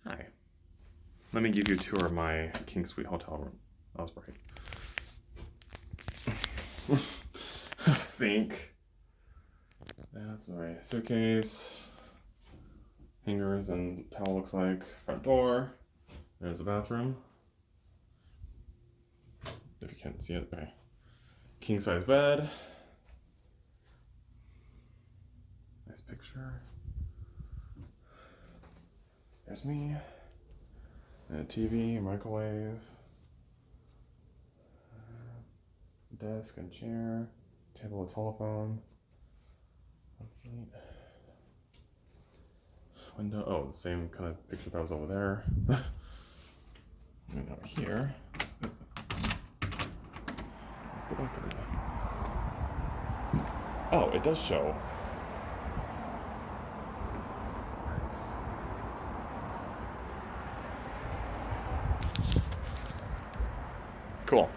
Hi. Let me give you a tour of my King Suite hotel room. That was bright. Sink. That's my suitcase. Hangers and towel looks like. Front door. There's the bathroom. If you can't see it, okay. King size bed. Nice picture. There's me. And a TV, microwave. Desk and chair. Table with telephone. That's neat. Window. Oh, the same kind of picture that was over there. And over here. What's the balcony? Oh, it does show. Nice. Cool.